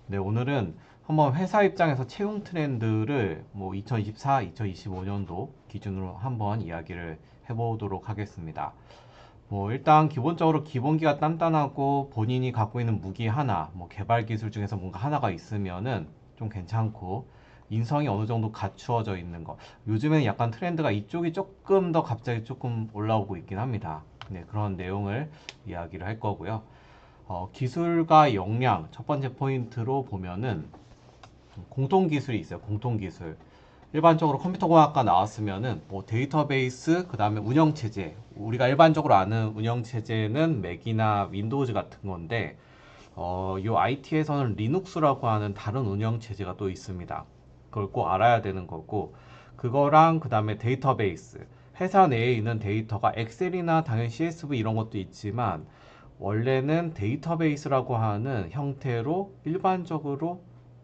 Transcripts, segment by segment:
네, 오늘은 한번 회사 입장에서 채용 트렌드를 뭐 2024, 2025년도 기준으로 한번 이야기를 해보도록 하겠습니다. 뭐 일단 기본적으로 기본기가 단단하고 본인이 갖고 있는 무기 하나, 뭐 개발 기술 중에서 뭔가 하나가 있으면은 좀 괜찮고 인성이 어느 정도 갖추어져 있는 거. 요즘에는 약간 트렌드가 이쪽이 조금 더 갑자기 조금 올라오고 있긴 합니다. 네, 그런 내용을 이야기를 할 거고요. 기술과 역량 첫 번째 포인트로 보면은 공통 기술이 있어요. 공통 기술. 일반적으로 컴퓨터공학과 나왔으면은 뭐 데이터베이스, 그다음에 운영 체제. 우리가 일반적으로 아는 운영 체제는 맥이나 윈도우즈 같은 건데 요 IT에서는 리눅스라고 하는 다른 운영 체제가 또 있습니다. 그걸 꼭 알아야 되는 거고 그거랑 그다음에 데이터베이스. 회사 내에 있는 데이터가 엑셀이나 당연히 CSV 이런 것도 있지만 원래는 데이터베이스라고 하는 형태로 일반적으로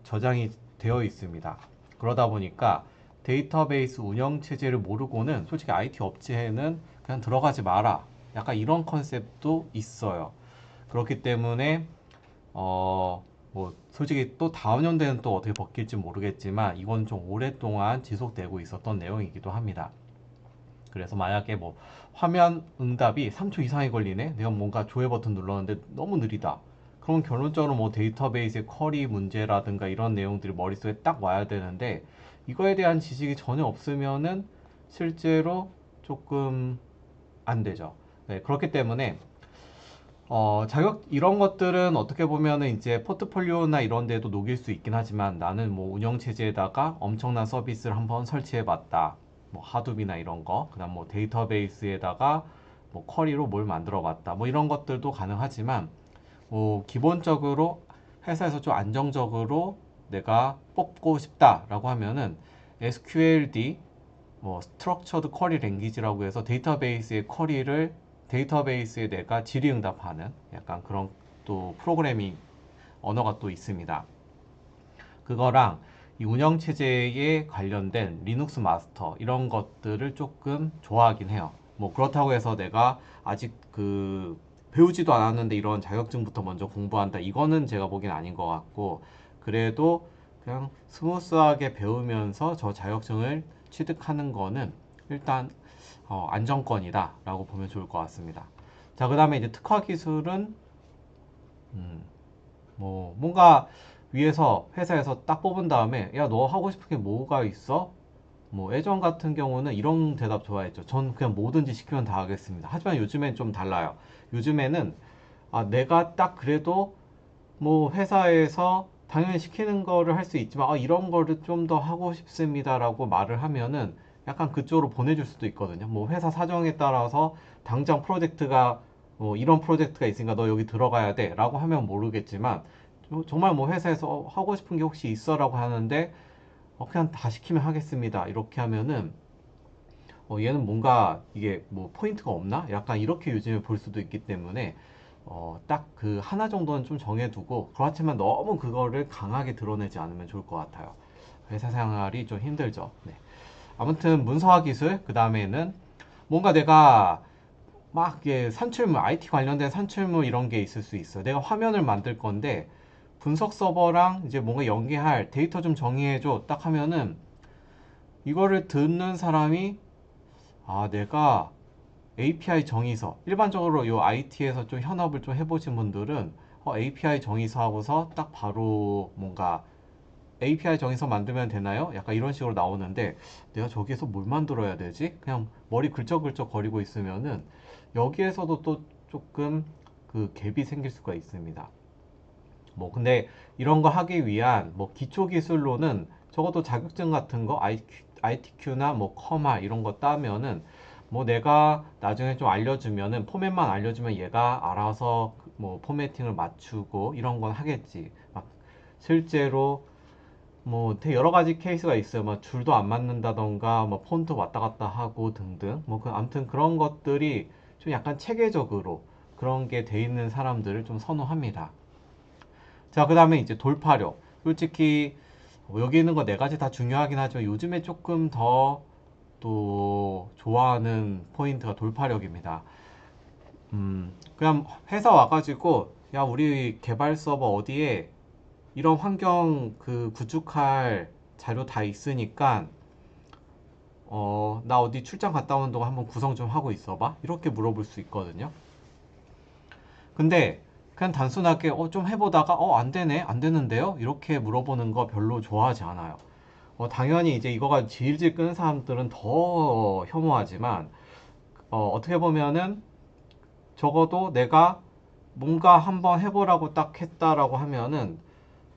저장이 되어 있습니다. 그러다 보니까 데이터베이스 운영 체제를 모르고는 솔직히 IT 업체에는 그냥 들어가지 마라. 약간 이런 컨셉도 있어요. 그렇기 때문에 뭐 솔직히 또 다음 연대는 또 어떻게 바뀔지 모르겠지만 이건 좀 오랫동안 지속되고 있었던 내용이기도 합니다. 그래서 만약에 뭐 화면 응답이 3초 이상이 걸리네? 내가 뭔가 조회 버튼 눌렀는데 너무 느리다. 그럼 결론적으로 뭐 데이터베이스의 쿼리 문제라든가 이런 내용들이 머릿속에 딱 와야 되는데 이거에 대한 지식이 전혀 없으면은 실제로 조금 안 되죠. 네, 그렇기 때문에 자격 이런 것들은 어떻게 보면은 이제 포트폴리오나 이런 데도 녹일 수 있긴 하지만 나는 뭐 운영 체제에다가 엄청난 서비스를 한번 설치해 봤다. 뭐 하둡이나 이런 거, 그다음 뭐 데이터베이스에다가 뭐 쿼리로 뭘 만들어 봤다. 뭐 이런 것들도 가능하지만 뭐 기본적으로 회사에서 좀 안정적으로 내가 뽑고 싶다라고 하면은 SQLD 뭐 스트럭처드 쿼리 랭귀지라고 해서 데이터베이스의 쿼리를 데이터베이스에 내가 질의응답하는 약간 그런 또 프로그래밍 언어가 또 있습니다. 그거랑 이 운영 체제에 관련된 리눅스 마스터 이런 것들을 조금 좋아하긴 해요. 뭐 그렇다고 해서 내가 아직 그 배우지도 않았는데 이런 자격증부터 먼저 공부한다. 이거는 제가 보기엔 아닌 것 같고 그래도 그냥 스무스하게 배우면서 저 자격증을 취득하는 거는 일단 안정권이다라고 보면 좋을 것 같습니다. 자, 그다음에 이제 특화 기술은 뭐 뭔가 위에서 회사에서 딱 뽑은 다음에 야 너 하고 싶은 게 뭐가 있어? 뭐 예전 같은 경우는 이런 대답 좋아했죠. 전 그냥 뭐든지 시키면 다 하겠습니다. 하지만 요즘엔 좀 달라요. 요즘에는 내가 딱 그래도 뭐 회사에서 당연히 시키는 거를 할 수 있지만 이런 거를 좀 더 하고 싶습니다라고 말을 하면은 약간 그쪽으로 보내줄 수도 있거든요. 뭐 회사 사정에 따라서 당장 프로젝트가 뭐 이런 프로젝트가 있으니까 너 여기 들어가야 돼라고 하면 모르겠지만 정말 뭐 회사에서 하고 싶은 게 혹시 있어라고 하는데 그냥 다 시키면 하겠습니다. 이렇게 하면은 얘는 뭔가 이게 뭐 포인트가 없나? 약간 이렇게 요즘에 볼 수도 있기 때문에 딱 그 하나 정도는 좀 정해두고 그렇지만 너무 그거를 강하게 드러내지 않으면 좋을 것 같아요. 회사 생활이 좀 힘들죠. 네. 아무튼 문서화 기술 그 다음에는 뭔가 내가 막 이게 산출물 IT 관련된 산출물 이런 게 있을 수 있어. 내가 화면을 만들 건데 분석 서버랑 이제 뭔가 연계할 데이터 좀 정의해줘 딱 하면은 이거를 듣는 사람이 내가 API 정의서 일반적으로 요 IT에서 좀 현업을 좀 해보신 분들은 API 정의서 하고서 딱 바로 뭔가 API 정의서 만들면 되나요? 약간 이런 식으로 나오는데 내가 저기에서 뭘 만들어야 되지? 그냥 머리 긁적긁적 거리고 있으면은 여기에서도 또 조금 그 갭이 생길 수가 있습니다. 뭐 근데 이런 거 하기 위한 뭐 기초 기술로는 적어도 자격증 같은 거 ITQ나 뭐 커마 이런 거 따면은 뭐 내가 나중에 좀 알려주면은 포맷만 알려주면 얘가 알아서 뭐 포매팅을 맞추고 이런 건 하겠지. 막 실제로 뭐 되게 여러 가지 케이스가 있어요. 막 줄도 안 맞는다던가 뭐 폰트 왔다 갔다 하고 등등. 뭐 아무튼 그런 것들이 좀 약간 체계적으로 그런 게 돼 있는 사람들을 좀 선호합니다. 자, 그 다음에 이제 돌파력. 솔직히 여기 있는 거 네 가지 다 중요하긴 하지만 요즘에 조금 더 또 좋아하는 포인트가 돌파력입니다. 그냥 회사 와가지고 야 우리 개발 서버 어디에 이런 환경 그 구축할 자료 다 있으니까 나 어디 출장 갔다 오는 동안 한번 구성 좀 하고 있어봐. 이렇게 물어볼 수 있거든요. 근데 그냥 단순하게 좀 해보다가 안 되네, 안 되는데요? 이렇게 물어보는 거 별로 좋아하지 않아요. 당연히 이제 이거가 질질 끄는 사람들은 더 혐오하지만 어떻게 보면은 적어도 내가 뭔가 한번 해보라고 딱 했다라고 하면은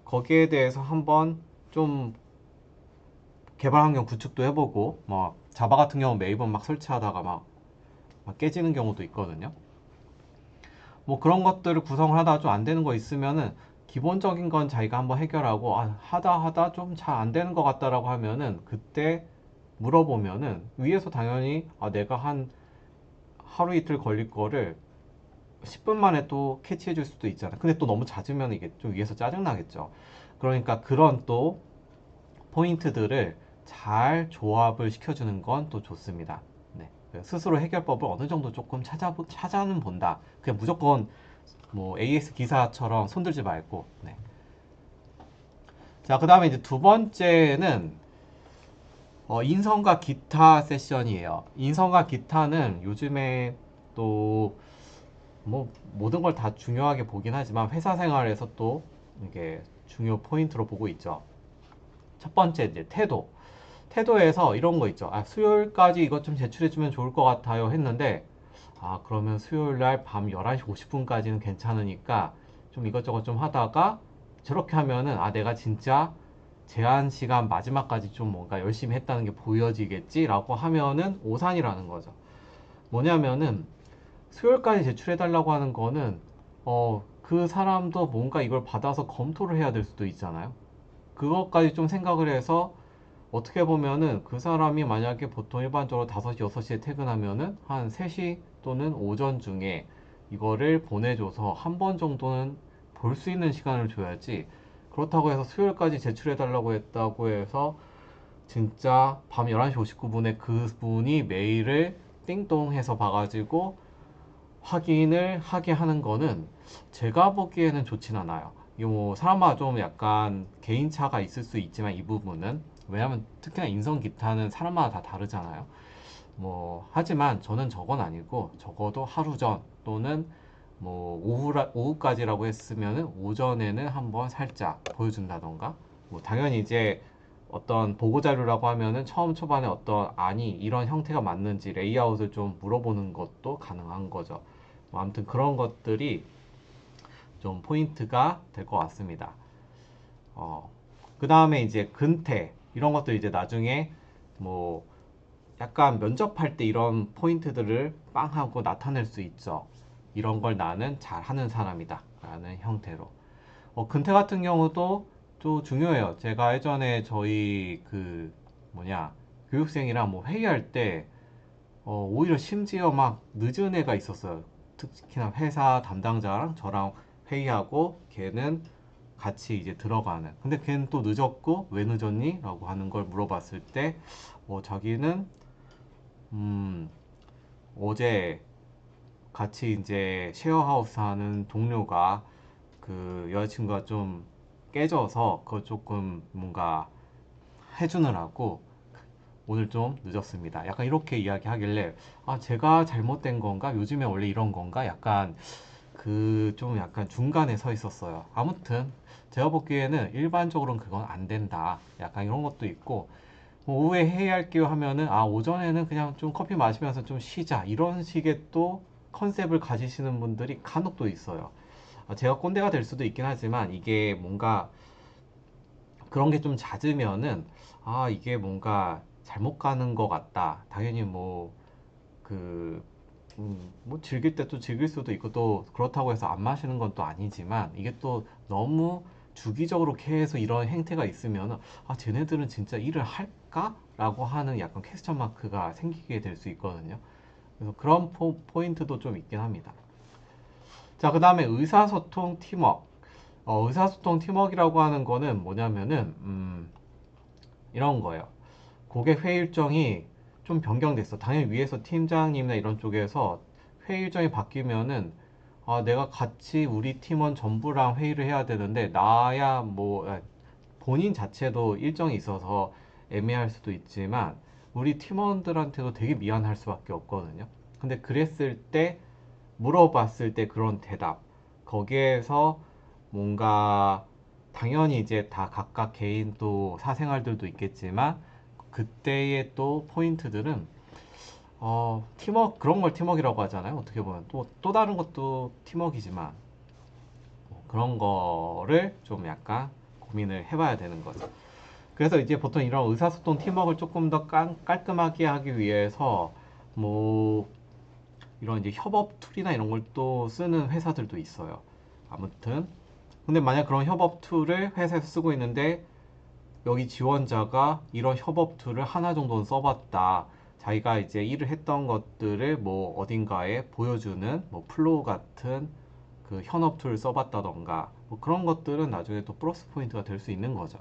거기에 대해서 한번 좀 개발 환경 구축도 해보고 막 자바 같은 경우 매번 막 설치하다가 막 깨지는 경우도 있거든요. 뭐 그런 것들을 구성을 하다가 좀 안 되는 거 있으면은 기본적인 건 자기가 한번 해결하고 하다 좀 잘 안 되는 것 같다라고 하면은 그때 물어보면은 위에서 당연히 내가 한 하루 이틀 걸릴 거를 10분 만에 또 캐치해 줄 수도 있잖아. 근데 또 너무 잦으면 이게 좀 위에서 짜증 나겠죠. 그러니까 그런 또 포인트들을 잘 조합을 시켜주는 건 또 좋습니다. 네. 스스로 해결법을 어느 정도 조금 찾아는 본다. 그냥 무조건 뭐 AS 기사처럼 손들지 말고. 네. 자, 그 다음에 이제 두 번째는 인성과 기타 세션이에요. 인성과 기타는 요즘에 또 뭐 모든 걸 다 중요하게 보긴 하지만 회사 생활에서 또 이게 중요 포인트로 보고 있죠. 첫 번째 이제 태도. 태도에서 이런 거 있죠. 수요일까지 이것 좀 제출해주면 좋을 것 같아요 했는데 그러면 수요일 날 밤 11시 50분까지는 괜찮으니까 좀 이것저것 좀 하다가 저렇게 하면은 내가 진짜 제한 시간 마지막까지 좀 뭔가 열심히 했다는 게 보여지겠지라고 하면은 오산이라는 거죠. 뭐냐면은 수요일까지 제출해달라고 하는 거는 그 사람도 뭔가 이걸 받아서 검토를 해야 될 수도 있잖아요. 그것까지 좀 생각을 해서 어떻게 보면은 그 사람이 만약에 보통 일반적으로 5시, 6시에 퇴근하면은 한 3시 또는 오전 중에 이거를 보내줘서 한 번 정도는 볼 수 있는 시간을 줘야지. 그렇다고 해서 수요일까지 제출해달라고 했다고 해서 진짜 밤 11시 59분에 그분이 메일을 띵동 해서 봐가지고 확인을 하게 하는 거는 제가 보기에는 좋진 않아요. 이거 뭐 사람마다 좀 약간 개인차가 있을 수 있지만 이 부분은 왜냐면 특히나 인성 기타는 사람마다 다 다르잖아요. 뭐 하지만 저는 저건 아니고 적어도 하루 전 또는 뭐 오후까지라고 했으면은 오전에는 한번 살짝 보여준다던가 뭐 당연히 이제 어떤 보고 자료라고 하면은 처음 초반에 어떤 이런 형태가 맞는지 레이아웃을 좀 물어보는 것도 가능한 거죠. 뭐 아무튼 그런 것들이 좀 포인트가 될 것 같습니다. 그 다음에 이제 근태 이런 것도 이제 나중에 뭐 약간 면접할 때 이런 포인트들을 빵 하고 나타낼 수 있죠. 이런 걸 나는 잘하는 사람이다 라는 형태로. 근태 같은 경우도 좀 중요해요. 제가 예전에 저희 그 뭐냐 교육생이랑 뭐 회의할 때 오히려 심지어 막 늦은 애가 있었어요. 특히나 회사 담당자랑 저랑 회의하고 걔는 같이 이제 들어가는. 근데 걔는 또 늦었고 왜 늦었니? 라고 하는 걸 물어봤을 때 자기는 음, 어제 같이 이제 쉐어하우스 하는 동료가 그 여자친구가 좀 깨져서 그거 조금 뭔가 해주느라고 오늘 좀 늦었습니다. 약간 이렇게 이야기하길래 제가 잘못된 건가? 요즘에 원래 이런 건가? 약간 그 좀 약간 중간에 서 있었어요. 아무튼 제가 보기에는 일반적으로는 그건 안 된다. 약간 이런 것도 있고 뭐 오후에 회의할게요 하면은 오전에는 그냥 좀 커피 마시면서 좀 쉬자 이런 식의 또 컨셉을 가지시는 분들이 간혹 또 있어요. 제가 꼰대가 될 수도 있긴 하지만 이게 뭔가 그런 게 좀 잦으면은 이게 뭔가 잘못 가는 것 같다. 당연히 뭐 즐길 때 또 즐길 수도 있고 또 그렇다고 해서 안 마시는 건 또 아니지만 이게 또 너무 주기적으로 계속 이런 행태가 있으면 쟤네들은 진짜 일을 할까? 라고 하는 약간 퀘스천 마크가 생기게 될 수 있거든요. 그래서 그런 포인트도 좀 있긴 합니다. 자, 그 다음에 의사소통 팀워크. 의사소통 팀워크라고 하는 거는 뭐냐면은 이런 거예요. 고객 회의 일정이 좀 변경됐어. 당연히 위에서 팀장님이나 이런 쪽에서 회의 일정이 바뀌면은 내가 같이 우리 팀원 전부랑 회의를 해야 되는데 나야 본인 자체도 일정이 있어서 애매할 수도 있지만 우리 팀원들한테도 되게 미안할 수밖에 없거든요. 근데 그랬을 때 물어봤을 때 그런 대답 거기에서 뭔가 당연히 이제 다 각각 개인 또 사생활들도 있겠지만 그때의 또 포인트들은 팀워크 그런 걸 팀워크라고 하잖아요. 어떻게 보면 또 다른 것도 팀워크이지만 그런 거를 좀 약간 고민을 해봐야 되는 거죠. 그래서 이제 보통 이런 의사소통 팀워크를 조금 더 깔끔하게 하기 위해서 뭐 이런 이제 협업 툴이나 이런 걸 또 쓰는 회사들도 있어요. 아무튼 근데 만약 그런 협업 툴을 회사에서 쓰고 있는데 여기 지원자가 이런 협업 툴을 하나 정도는 써봤다. 자기가 이제 일을 했던 것들을 뭐 어딘가에 보여주는 뭐 플로우 같은 그 현업 툴을 써봤다던가 뭐 그런 것들은 나중에 또 플러스 포인트가 될 수 있는 거죠.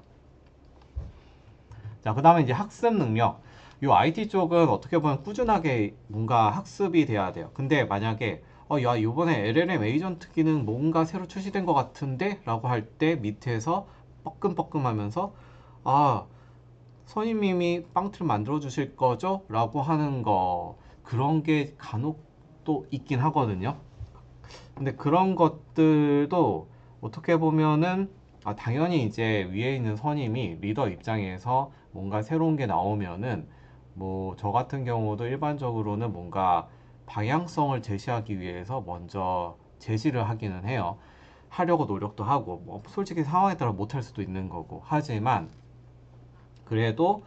자, 그 다음에 이제 학습 능력. 이 IT 쪽은 어떻게 보면 꾸준하게 뭔가 학습이 돼야 돼요. 근데 만약에 야, 이번에 LLM 에이전트 기능 뭔가 새로 출시된 것 같은데? 라고 할 때 밑에서 뻐끔뻐끔 하면서 아, 선임님이 빵틀 만들어 주실 거죠? 라고 하는 거 그런 게 간혹 또 있긴 하거든요. 근데 그런 것들도 어떻게 보면은 당연히 이제 위에 있는 선임이 리더 입장에서 뭔가 새로운 게 나오면은 뭐 저 같은 경우도 일반적으로는 뭔가 방향성을 제시하기 위해서 먼저 제시를 하기는 해요. 하려고 노력도 하고 뭐 솔직히 상황에 따라 못할 수도 있는 거고 하지만 그래도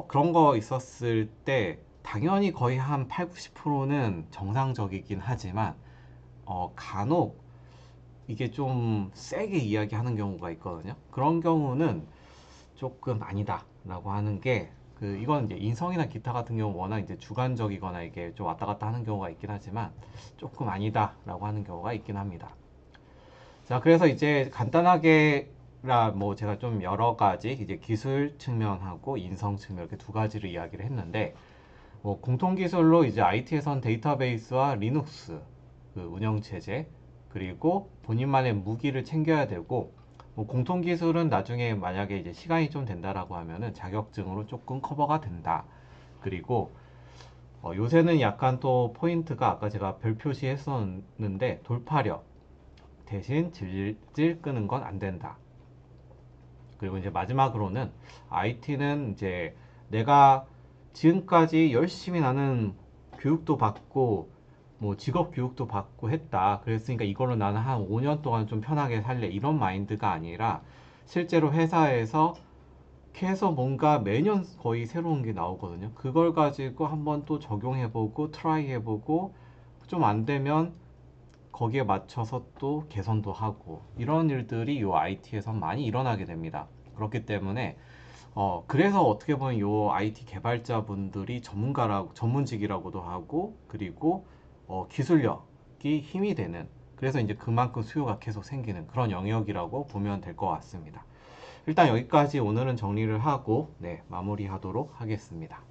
그런 거 있었을 때 당연히 거의 한 8, 90%는 정상적이긴 하지만 간혹 이게 좀 세게 이야기하는 경우가 있거든요. 그런 경우는 조금 아니다 라고 하는 게 이건 이제 인성이나 기타 같은 경우 워낙 이제 주관적이거나 이게 좀 왔다 갔다 하는 경우가 있긴 하지만 조금 아니다 라고 하는 경우가 있긴 합니다. 자, 그래서 이제 간단하게 뭐 제가 좀 여러 가지 이제 기술 측면하고 인성 측면 이렇게 두 가지를 이야기를 했는데 뭐 공통 기술로 이제 IT에선 데이터베이스와 리눅스 그 운영 체제 그리고 본인만의 무기를 챙겨야 되고 뭐 공통 기술은 나중에 만약에 이제 시간이 좀 된다라고 하면은 자격증으로 조금 커버가 된다. 그리고 요새는 약간 또 포인트가 아까 제가 별 표시했었는데 돌파력 대신 질질 끄는 건 안 된다. 그리고 이제 마지막으로는 IT는 이제 내가 지금까지 열심히 나는 교육도 받고 뭐 직업 교육도 받고 했다. 그랬으니까 이걸로 나는 한 5년 동안 좀 편하게 살래. 이런 마인드가 아니라 실제로 회사에서 계속 뭔가 매년 거의 새로운 게 나오거든요. 그걸 가지고 한번 또 적용해보고 트라이 해보고 좀 안 되면 거기에 맞춰서 또 개선도 하고 이런 일들이 요 IT에서 많이 일어나게 됩니다. 그렇기 때문에 그래서 어떻게 보면 요 IT 개발자분들이 전문직이라고도 하고 그리고 기술력이 힘이 되는 그래서 이제 그만큼 수요가 계속 생기는 그런 영역이라고 보면 될 것 같습니다. 일단 여기까지 오늘은 정리를 하고 네, 마무리하도록 하겠습니다.